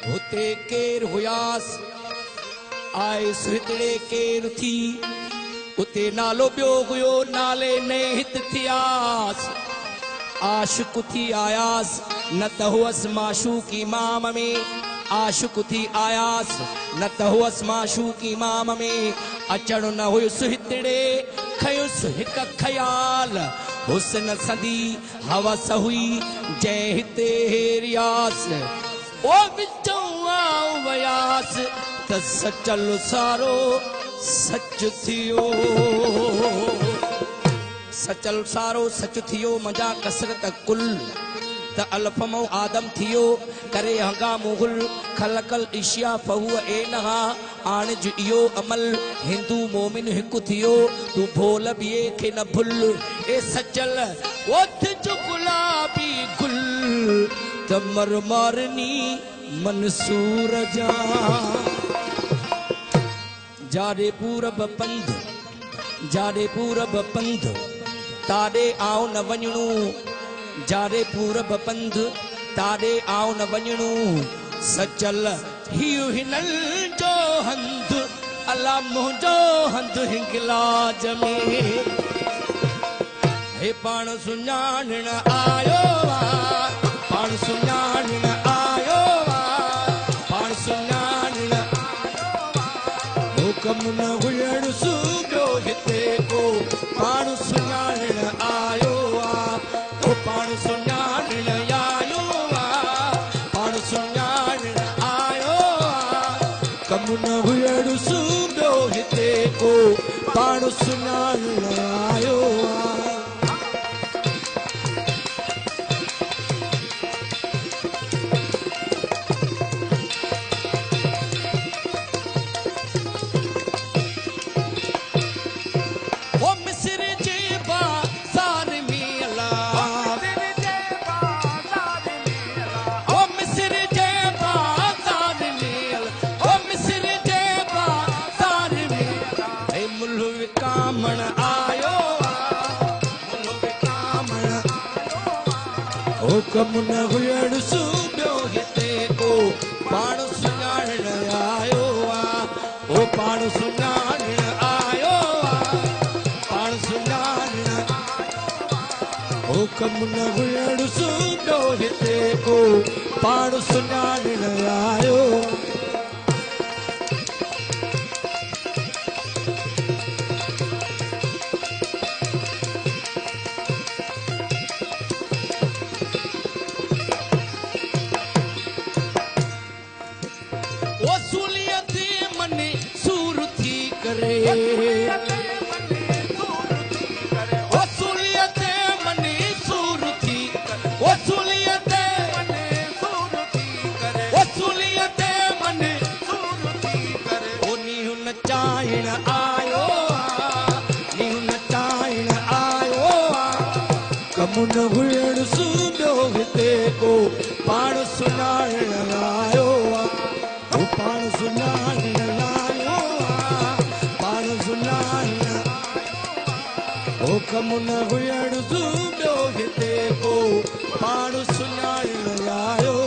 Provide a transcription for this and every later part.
हुते केर हुयास आए सुहितड़े केर थी उते नालो ॿियो हुयो नाले ने हित थियास आशिक थी आयास न त हुअस माशूक इमाम में आशिक थी आयास न त हुअस माशूक इमाम में अचण न हुयो सुहितड़े खयुस हिक ख्याल हुस्न सदी हवस हुई जंहिं हिते हेरियास ओ विचों आऊं वयास त सचल सारो सच थियो सचल सारो सच थियो मजा कसरत कुल त अल्फमो आदम थियो करे हंगामो गुल खलकल इशिया फहुआ एनहा आण जो इहो अमल हिंदू मोमिन हिकु थियो तू भोल बिए खे न भुल ए सचल ओठ जो गुलाबी गुल त मरमारनी मंसूर जा जाड़े पूरब पंध ताड़े आओ न वञणो जाड़े पूरब पंध ताड़े आओ न वञणो सचल हियो हिनल जो हंध अला मुंहिंजो हंध हिंगलाज में हे पाण सुञाणण आयो पाण सुञाणण आयो पाण सुञाणण हुकम न हुजण सूबो हिते को पाण सुञाणण आयो ओ पाण सुञाणण आयो पाण सुञाणण आयो कम न हुजण सूबो हिते को पाण सुञाणण आयो हुकम न हुजण सूबो हिते को पाण सुञाणण आयो ओ पाण सुञाणण आयो पाण सुञाणण हुकम न हुजण सूबो हिते को पाण सुञाणण आयो कम न हुजण सूबो हिते को पाण सुञाणण आयो ओ पाण सुञाणण आयो पाण सुञाणण ओ कम न हुजण सूबो हिते को पाण सुञाणण आयो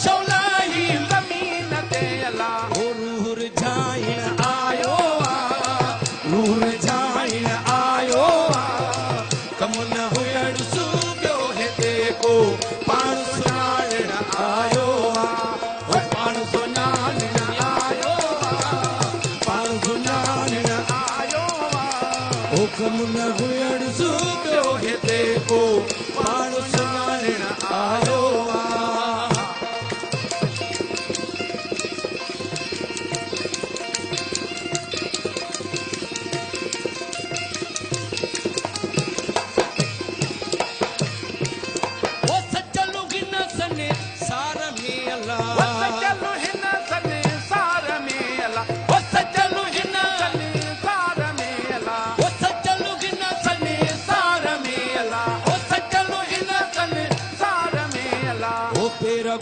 Show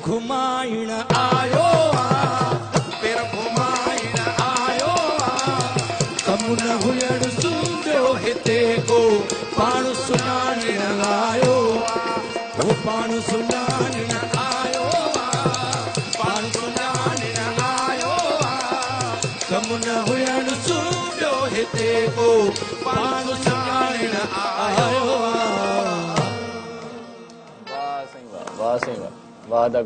घुमाइण आयो पेर घुमाइण आयो कम न हुयण सूंदियो हिते को पाण सुञाणण आयो वो पाण सुञाणण आयो पाण सुञाणण आयो कम न हुयण सूंदियो हिते को पाण सुञाणण आयो वाह साईं वाह, वाह साईं वाह, वाह दा